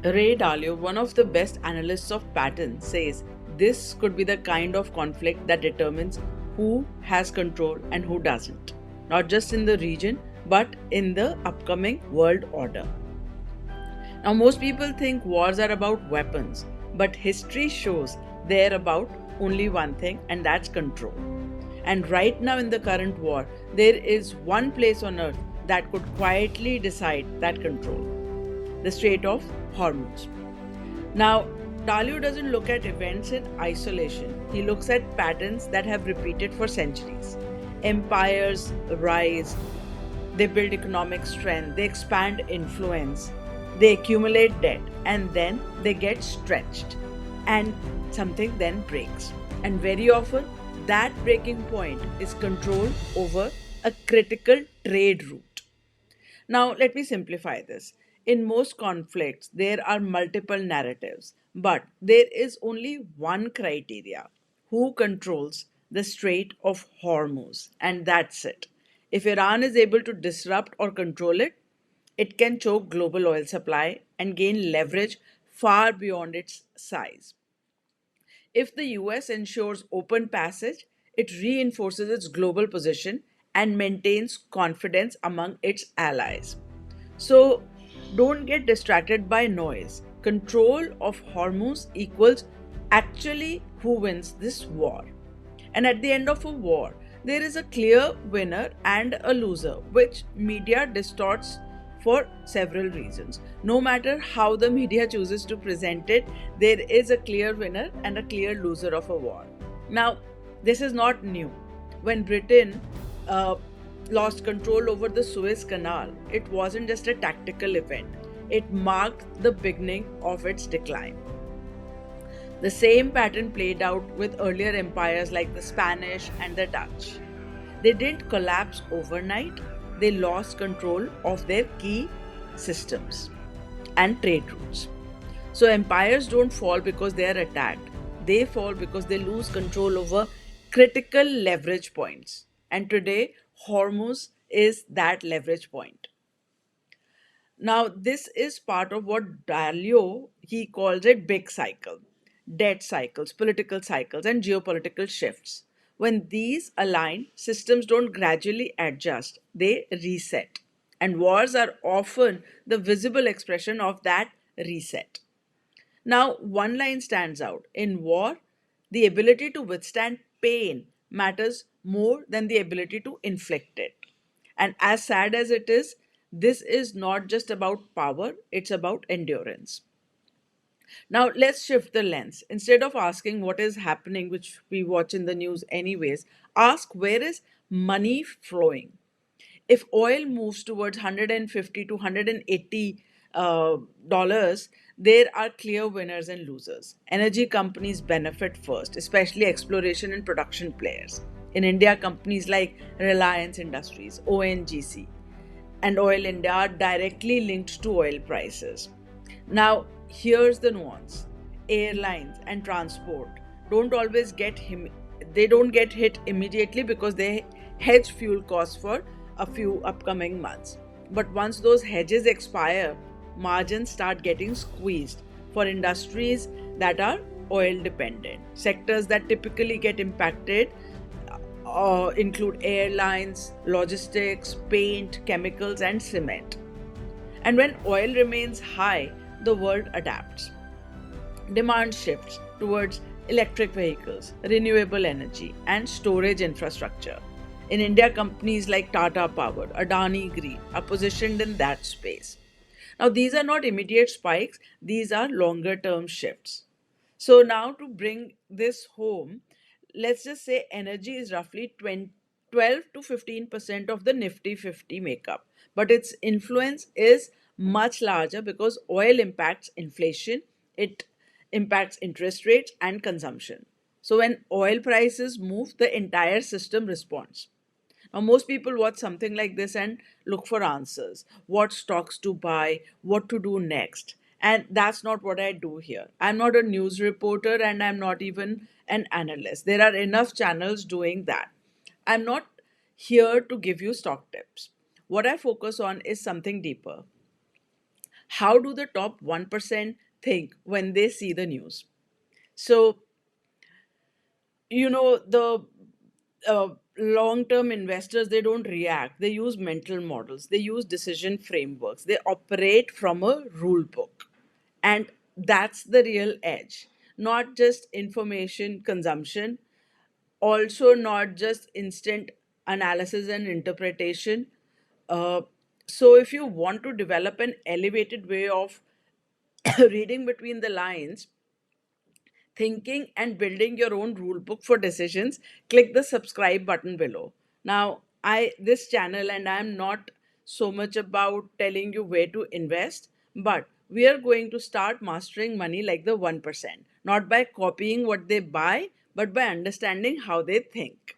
Ray Dalio, one of the best analysts of patterns, says this could be the kind of conflict that determines who has control and who doesn't, not just in the region, but in the upcoming world order. Now, most people think wars are about weapons, but history shows they're about only one thing, and that's control. And right now, in the current war, there is one place on earth that could quietly decide that control: the Strait of Hormuz. Now, Dalio doesn't look at events in isolation. He looks at patterns that have repeated for centuries. Empires rise, they build economic strength, they expand influence, they accumulate debt, and then they get stretched. And something then breaks. And very often, that breaking point is control over a critical trade route. Now, let me simplify this. In most conflicts, there are multiple narratives, but there is only one criteria: who controls the Strait of Hormuz, and that's it. If Iran is able to disrupt or control it, it can choke global oil supply and gain leverage far beyond its size. If the US ensures open passage, it reinforces its global position and maintains confidence among its allies. So don't get distracted by noise. Control of Hormuz equals actually who wins this war. And at the end of a war, there is a clear winner and a loser, which media distorts for several reasons. No matter how the media chooses to present it, there is a clear winner and a clear loser of a war. Now, this is not new. When Britain uh, lost control over the Suez Canal, it wasn't just a tactical event, it marked the beginning of its decline. The same pattern played out with earlier empires like the Spanish and the Dutch. They didn't collapse overnight, they lost control of their key systems and trade routes. So, empires don't fall because they are attacked, they fall because they lose control over critical leverage points. And today, Hormuz is that leverage point. Now, this is part of what Dalio he calls it big cycle, debt cycles, political cycles, and geopolitical shifts. When these align, systems don't gradually adjust; they reset. And wars are often the visible expression of that reset. Now, one line stands out. In war, the ability to withstand pain matters more than the ability to inflict it. And as sad as it is, this is not just about power, it's about endurance. Now, let's shift the lens. Instead of asking what is happening, which we watch in the news anyways, ask where is money flowing. If oil moves towards 150 to 180 dollars, there are clear winners and losers. Energy companies benefit first, especially exploration and production players. In India, companies like Reliance Industries, ONGC, and Oil India are directly linked to oil prices. Now, here's the nuance: airlines and transport don't always they don't get hit immediately because they hedge fuel costs for a few upcoming months. But once those hedges expire, margins start getting squeezed for industries that are oil dependent. Sectors that typically get impacted include airlines, logistics, paint, chemicals, and cement. And when oil remains high, the world adapts. Demand shifts towards electric vehicles, renewable energy, and storage infrastructure. In India, companies like Tata Power, Adani Green are positioned in that space. Now, these are not immediate spikes, these are longer term shifts. So, now to bring this home, let's just say energy is roughly 12 to 15% of the Nifty 50 makeup, but its influence is much larger because oil impacts inflation, it impacts interest rates and consumption. So, when oil prices move, the entire system responds. Now, most people watch something like this and look for answers: what stocks to buy, what to do next. And that's not what I do here. I'm not a news reporter and I'm not even an analyst. There are enough channels doing that. I'm not here to give you stock tips. What I focus on is something deeper: How do the top 1% think when they see the news? So, the long term investors, they don't react, they use mental models, they use decision frameworks, they operate from a rule book. And that's the real edge. Not just information consumption, also not just instant analysis and interpretation. uh, so if you want to develop an elevated way of reading between the lines, thinking, and building your own rule book for decisions, click the subscribe button below. Now, I this channel, and I'm not so much about telling you where to invest, but we are going to start mastering money like the 1%, not by copying what they buy, but by understanding how they think.